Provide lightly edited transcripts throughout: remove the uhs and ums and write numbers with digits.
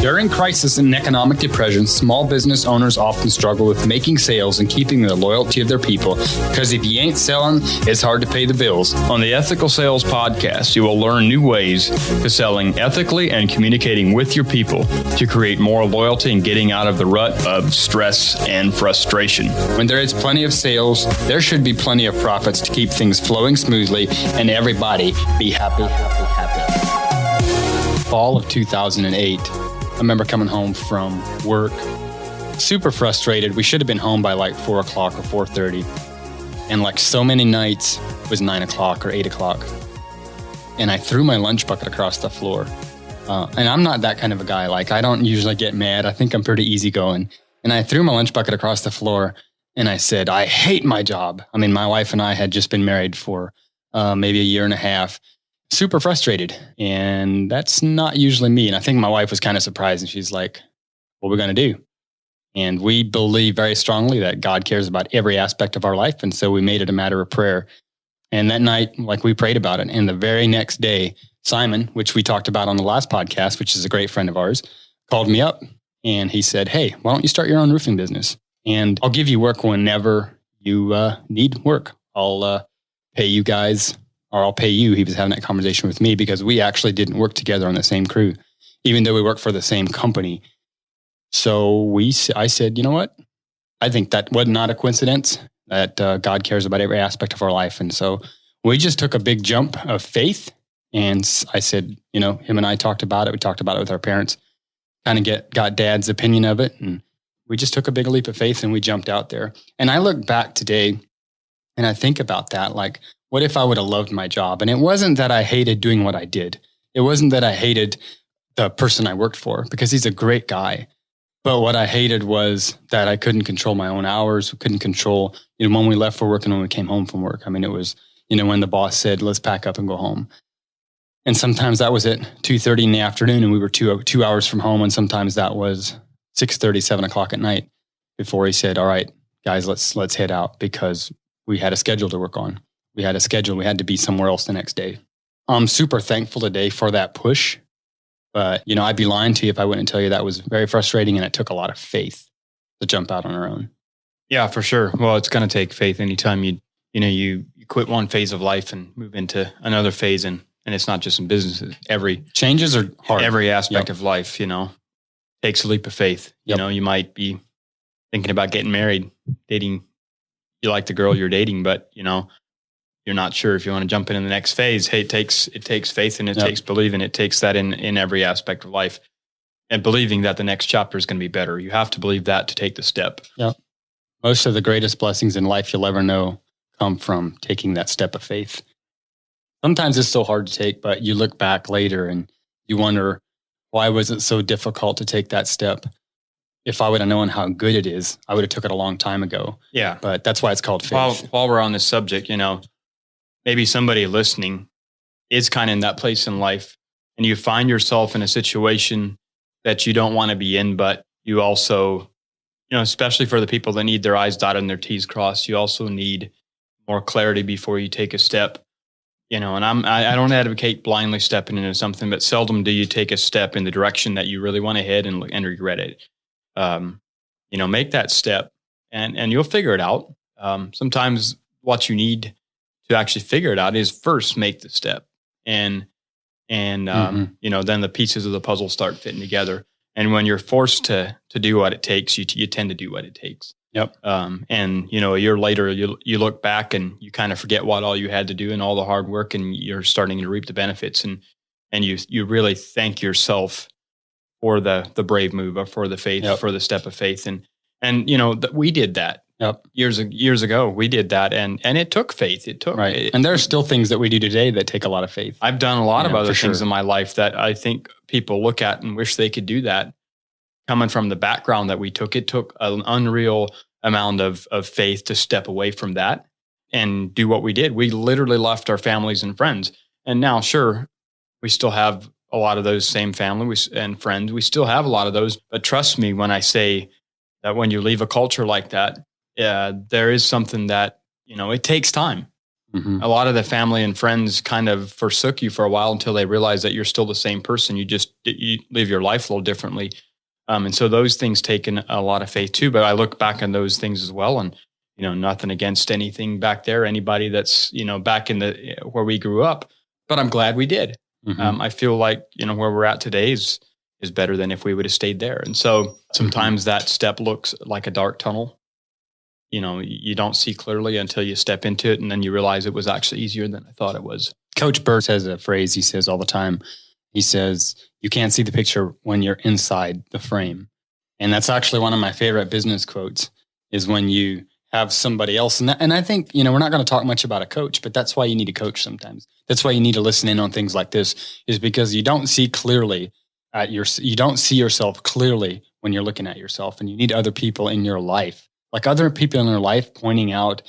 During crisis and economic depression, small business owners often struggle with making sales and keeping the loyalty of their people, because if you ain't selling, it's hard to pay the bills. On the Ethical Sales Podcast, you will learn new ways to selling ethically and communicating with your people to create more loyalty and getting out of the rut of stress and frustration. When there is plenty of sales, there should be plenty of profits to keep things flowing smoothly and everybody be happy. Fall of 2008. I remember coming home from work, super frustrated. We should have been home by like 4 o'clock or 4:30. And like so many nights, it was 9 o'clock or 8 o'clock. And I threw my lunch bucket across the floor. And I'm not that kind of a guy. Like, I don't usually get mad. I think I'm pretty easygoing. And I threw my lunch bucket across the floor and I said, I hate my job. I mean, my wife and I had just been married for maybe a year and a half. Super frustrated. And that's not usually me. And I think my wife was kind of surprised and she's like, what are we going to do? And we believe very strongly that God cares about every aspect of our life. And so we made it a matter of prayer. And that night, like, we prayed about it. And the very next day, Simon, which we talked about on the last podcast, which is a great friend of ours, called me up and he said, hey, why don't you start your own roofing business? And I'll give you work whenever you need work. I'll pay you guys, or I'll pay you. He was having that conversation with me because we actually didn't work together on the same crew, even though we worked for the same company. So I said, you know what? I think that was not a coincidence that God cares about every aspect of our life. And so we just took a big jump of faith. And I said, you know, him and I talked about it. We talked about it with our parents, kind of got Dad's opinion of it. And we just took a big leap of faith and we jumped out there. And I look back today and I think about that, like, what if I would have loved my job? And it wasn't that I hated doing what I did. It wasn't that I hated the person I worked for, because he's a great guy. But what I hated was that I couldn't control my own hours, couldn't control, you know, when we left for work and when we came home from work. I mean, it was, you know, when the boss said, let's pack up and go home. And sometimes that was at 2:30 in the afternoon and we were 2 hours from home. And sometimes that was 6:30, 7 o'clock at night before he said, all right, guys, let's head out, because we had a schedule to work on. We had a schedule. We had to be somewhere else the next day. I'm super thankful today for that push. But, you know, I'd be lying to you if I wouldn't tell you that was very frustrating and it took a lot of faith to jump out on our own. Yeah, for sure. Well, it's going to take faith anytime you quit one phase of life and move into another phase. And it's not just in business. Every changes are hard. Every aspect of life, you know, takes a leap of faith. You know, you might be thinking about getting married, dating. You like the girl you're dating, but, you know, you're not sure if you want to jump into the next phase. Hey, it takes faith and it takes believing. It takes that in every aspect of life, and believing that the next chapter is going to be better. You have to believe that to take the step. Yeah. Most of the greatest blessings in life you'll ever know come from taking that step of faith. Sometimes it's so hard to take, but you look back later and you wonder, why was it so difficult to take that step? If I would have known how good it is, I would have took it a long time ago. Yeah. But that's why it's called faith. While we're on this subject, you know, maybe somebody listening is kind of in that place in life and you find yourself in a situation that you don't want to be in, but you also, you know, especially for the people that need their I's dotted and their T's crossed, you also need more clarity before you take a step. You know, and I don't advocate blindly stepping into something, but seldom do you take a step in the direction that you really want to head and regret it. You know, make that step and you'll figure it out. Sometimes what you need to actually figure it out is first make the step, and you know, then the pieces of the puzzle start fitting together. And when you're forced to do what it takes, you tend to do what it takes. Yep. And you know, a year later, you look back and you kind of forget what all you had to do and all the hard work, and you're starting to reap the benefits, and you really thank yourself for the brave move, or for the faith, for the step of faith, and you know, we did that. Yep. Years ago, we did that, and it took faith. And there are still things that we do today that take a lot of faith. I've done a lot of other things in my life that I think people look at and wish they could do that. Coming from the background that we took, it took an unreal amount of faith to step away from that and do what we did. We literally left our families and friends, and now, sure, we still have a lot of those same families and friends. We still have a lot of those, but trust me when I say that when you leave a culture like that, there is something that, you know, it takes time. A lot of the family and friends kind of forsook you for a while until they realize that you're still the same person. You live your life a little differently. And so those things take a lot of faith too. But I look back on those things as well, and nothing against anything back there, anybody that's back in the where we grew up. But I'm glad we did. I feel like where we're at today is better than if we would have stayed there. And so sometimes that step looks like a dark tunnel. You don't see clearly until you step into it, and then you realize it was actually easier than I thought it was. Coach Burt has a phrase he says all the time. He says, you can't see the picture when you're inside the frame. And that's actually one of my favorite business quotes, is when you have somebody else. And I think, we're not going to talk much about a coach, but that's why you need a coach sometimes. That's why you need to listen in on things like this, is because you don't see clearly you don't see yourself clearly when you're looking at yourself, and you need other people in your life. Like other people in your life pointing out,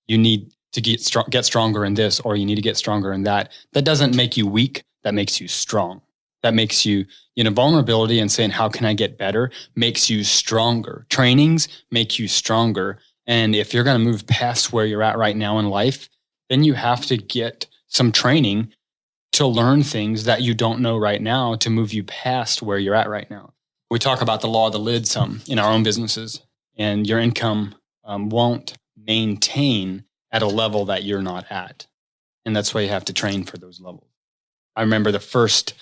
you need to get stronger in this, or you need to get stronger in that. That doesn't make you weak. That makes you strong. That makes you, vulnerability and saying, how can I get better, makes you stronger. Trainings make you stronger. And if you're going to move past where you're at right now in life, then you have to get some training to learn things that you don't know right now to move you past where you're at right now. We talk about the law of the lid some in our own businesses. And your income won't maintain at a level that you're not at. And that's why you have to train for those levels. I remember the first,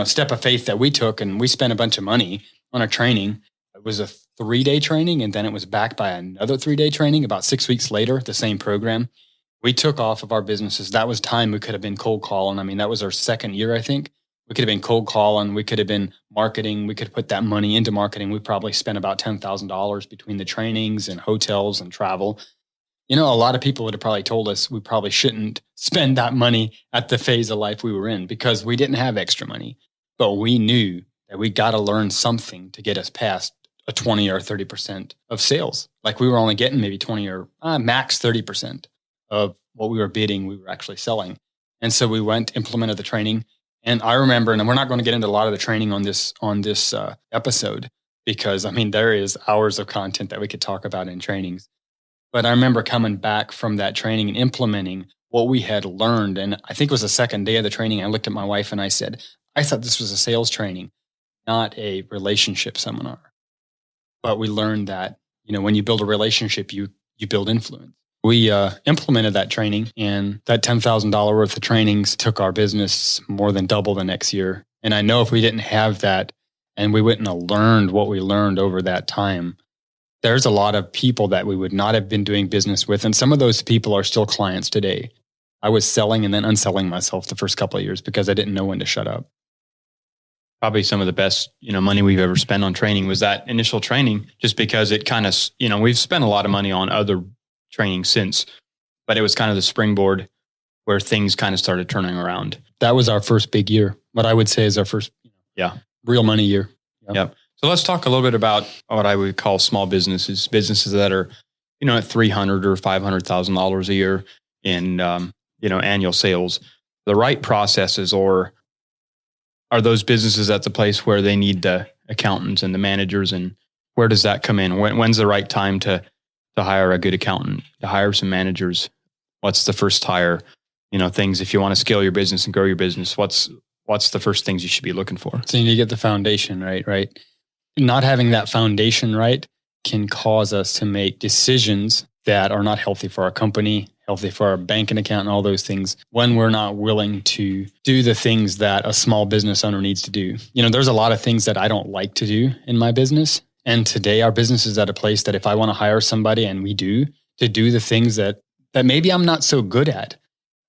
step of faith that we took, and we spent a bunch of money on a training. It was a 3-day training, and then it was backed by another 3-day training. About 6 weeks later, the same program. We took off of our businesses. That was time we could have been cold calling. I mean, that was our second year, I think. We could have been cold calling. We could have been marketing. We could have put that money into marketing. We probably spent about $10,000 between the trainings and hotels and travel. A lot of people would have probably told us we probably shouldn't spend that money at the phase of life we were in, because we didn't have extra money. But we knew that we got to learn something to get us past a 20 or 30% of sales. Like we were only getting maybe 20 or max 30% of what we were bidding, we were actually selling. And so we implemented the training. And I remember, and we're not going to get into a lot of the training on this episode, because there is hours of content that we could talk about in trainings. But I remember coming back from that training and implementing what we had learned. And I think it was the second day of the training. I looked at my wife and I said, I thought this was a sales training, not a relationship seminar. But we learned that, when you build a relationship, you build influence. We implemented that training, and that $10,000 worth of trainings took our business more than double the next year. And I know if we didn't have that, and we wouldn't have learned what we learned over that time, there's a lot of people that we would not have been doing business with. And some of those people are still clients today. I was selling and then unselling myself the first couple of years because I didn't know when to shut up. Probably some of the best, money we've ever spent on training was that initial training, just because it kind of, we've spent a lot of money on other training since, but it was kind of the springboard where things kind of started turning around. That was our first big year. What I would say is our first real money year. Yep. So let's talk a little bit about what I would call small businesses that are, at $300,000 or $500,000 a year in, annual sales. The right processes, or are those businesses at the place where they need the accountants and the managers, and where does that come in? When's the right time to hire a good accountant, to hire some managers? What's the first hire? Things, if you want to scale your business and grow your business, what's the first things you should be looking for? So you need to get the foundation right. Not having that foundation right can cause us to make decisions that are not healthy for our company, healthy for our banking account, and all those things, when we're not willing to do the things that a small business owner needs to do. There's a lot of things that I don't like to do in my business. And today our business is at a place that if I want to hire somebody, and we do, to do the things that maybe I'm not so good at,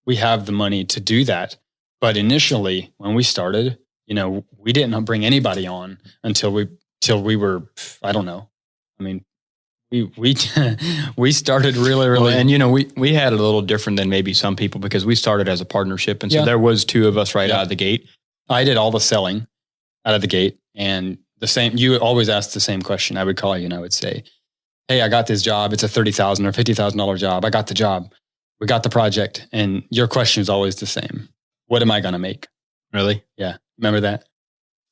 we have the money to do that. But initially, when we started, we didn't bring anybody on until we were, I don't know. We started really. Well, and we had a little different than maybe some people, because we started as a partnership, and so there was 2 of us out of the gate. I did all the selling out of the gate, and the same. You always ask the same question. I would call you and I would say, "Hey, I got this job. It's a $30,000 or $50,000 job. I got the job. We got the project." And your question is always the same: what am I going to make? Really? Yeah. Remember that?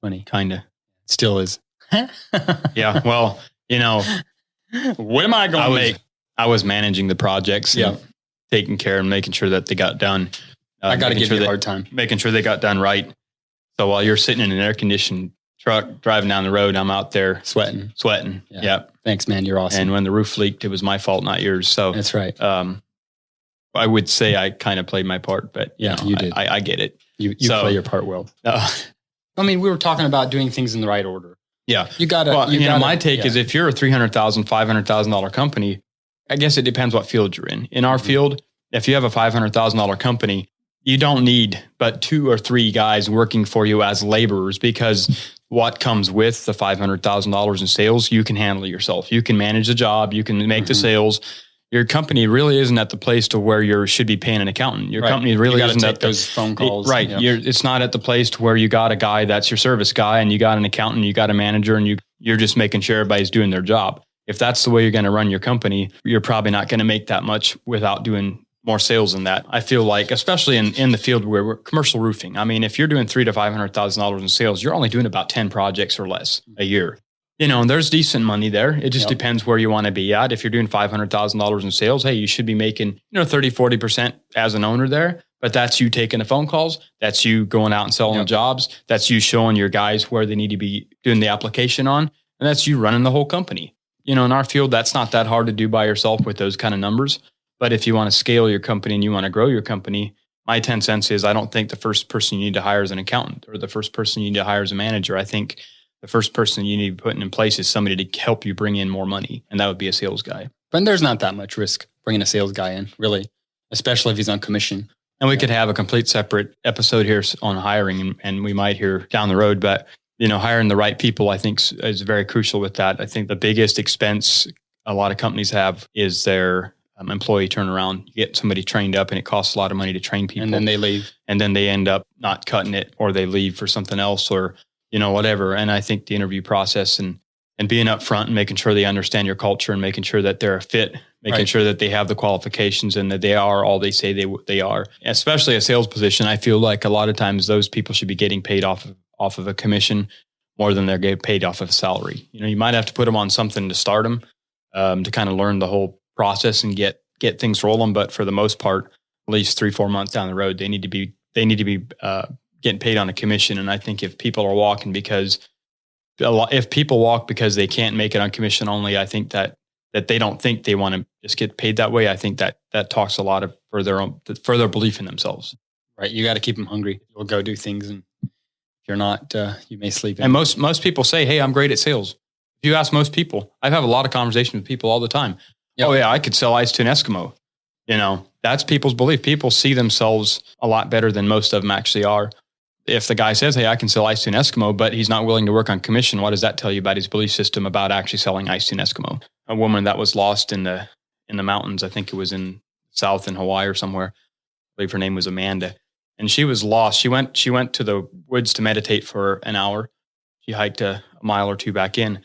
Funny. Kinda. Still is. Yeah. Well, what am I going to make? I was managing the projects. Yeah. taken care and making sure that they got done. I got to give you a that, hard time. Making sure they got done right. So while you're sitting in an air-conditioned truck driving down the road, I'm out there sweating. Yeah. Yep. Thanks, man. You're awesome. And when the roof leaked, it was my fault, not yours. So that's right. I would say I kind of played my part, but you did. I get it. You play your part well. I mean, we were talking about doing things in the right order. Yeah. You got to. Well, my take is if you're a $300,000, $500,000 company, I guess it depends what field you're in. In our field, if you have a $500,000 company, you don't need but 2 or 3 guys working for you as laborers, because what comes with the $500,000 in sales, you can handle yourself. You can manage the job. You can make the sales. Your company really isn't at the place to where you should be paying an accountant. Your company really isn't at those phone calls. Right. Yep. It's not at the place to where you got a guy that's your service guy, and you got an accountant, you got a manager, and you're just making sure everybody's doing their job. If that's the way you're going to run your company, you're probably not going to make that much without doing more sales than that. I feel like, especially in the field where we're commercial roofing. I mean, if you're doing $300,000 to $500,000 in sales, you're only doing about 10 projects or less a year. And there's decent money there. It just depends where you want to be at. If you're doing $500,000 in sales, hey, you should be making 30, 40% as an owner there. But that's you taking the phone calls. That's you going out and selling the jobs. That's you showing your guys where they need to be doing the application on. And that's you running the whole company. In our field, that's not that hard to do by yourself with those kind of numbers. But if you want to scale your company and you want to grow your company, my 10 cents is I don't think the first person you need to hire is an accountant, or the first person you need to hire is a manager. I think the first person you need to be putting in place is somebody to help you bring in more money. And that would be a sales guy. But there's not that much risk bringing a sales guy in, really, especially if he's on commission. And we could have a complete separate episode here on hiring, and we might hear down the road. But, hiring the right people, I think, is very crucial with that. I think the biggest expense a lot of companies have is their employee turnaround. You get somebody trained up, and it costs a lot of money to train people. And then they leave. And then they end up not cutting it, or they leave for something else, or, whatever. And I think the interview process and being upfront and making sure they understand your culture and making sure that they're a fit, making sure that they have the qualifications and that they are all they say they are. Especially a sales position, I feel like a lot of times those people should be getting paid off of a commission more than they're getting paid off of a salary. You might have to put them on something to start them, to kind of learn the whole process and get things rolling. But for the most part, at least 3-4 months down the road, they need to be getting paid on a commission. And I think if people are walking if people walk because they can't make it on commission only, I think that they don't think they want to just get paid that way. I think that talks a lot for their belief in themselves. Right. You got to keep them hungry. You'll go do things, and if you're not, you may sleep in. And most people say, hey, I'm great at sales. If you ask most people, I have a lot of conversations with people all the time. Yep. Oh yeah, I could sell ice to an Eskimo. That's people's belief. People see themselves a lot better than most of them actually are. If the guy says, hey, I can sell ice to an Eskimo, but he's not willing to work on commission, what does that tell you about his belief system about actually selling ice to an Eskimo? A woman that was lost in the mountains, I think it was in South in Hawaii or somewhere. I believe her name was Amanda. And she was lost. She went to the woods to meditate for an hour. She hiked a mile or 2 back in.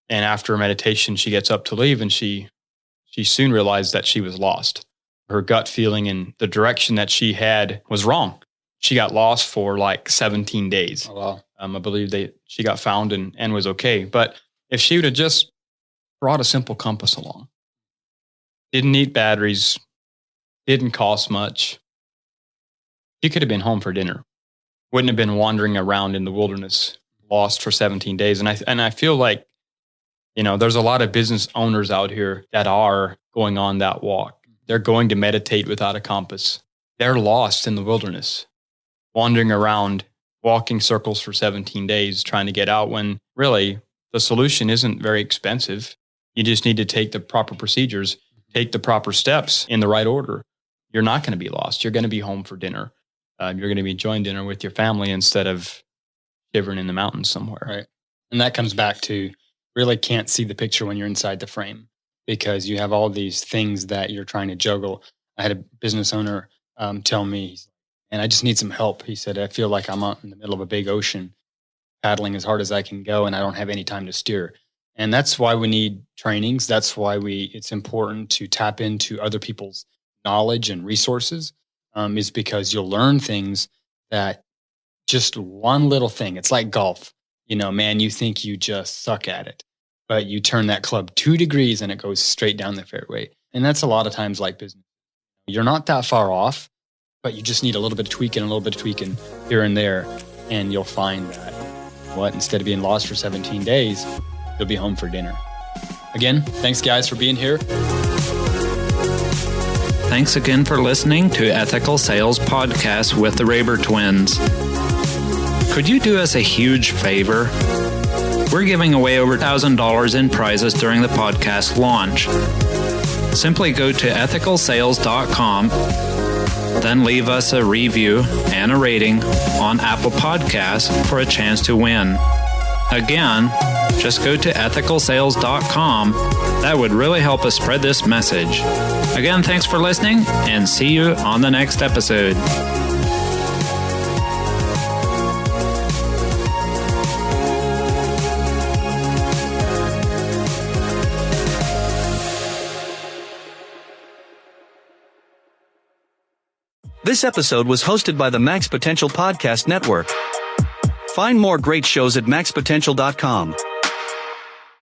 And after meditation, she gets up to leave, and she soon realized that she was lost. Her gut feeling and the direction that she had was wrong. She got lost for like 17 days. Oh, wow. I believe she got found and was okay. But if she would have just brought a simple compass along, didn't need batteries, didn't cost much, she could have been home for dinner. Wouldn't have been wandering around in the wilderness, lost for 17 days. And I feel like, there's a lot of business owners out here that are going on that walk. They're going to meditate without a compass. They're lost in the wilderness, wandering around, walking circles for 17 days, trying to get out, when really the solution isn't very expensive. You just need to take the proper procedures, take the proper steps in the right order. You're not going to be lost. You're going to be home for dinner. You're going to be enjoying dinner with your family instead of shivering in the mountains somewhere. Right. And that comes back to really can't see the picture when you're inside the frame, because you have all these things that you're trying to juggle. I had a business owner tell me, and I just need some help. He said, I feel like I'm out in the middle of a big ocean, paddling as hard as I can go, and I don't have any time to steer. And that's why we need trainings. That's why it's important to tap into other people's knowledge and resources, is because you'll learn things that just one little thing. It's like golf. You think you just suck at it, but you turn that club 2 degrees and it goes straight down the fairway. And that's a lot of times like business. You're not that far off, but you just need a little bit of tweaking here and there. And you'll find that instead of being lost for 17 days, you'll be home for dinner. Again, thanks guys for being here. Thanks again for listening to Ethical Sales Podcast with the Raber twins. Could you do us a huge favor? We're giving away over $1,000 in prizes during the podcast launch. Simply go to ethicalsales.com, then leave us a review and a rating on Apple Podcasts for a chance to win. Again, just go to ethicalsales.com. That would really help us spread this message. Again, thanks for listening, and see you on the next episode. This episode was hosted by the Max Potential Podcast Network. Find more great shows at maxpotential.com.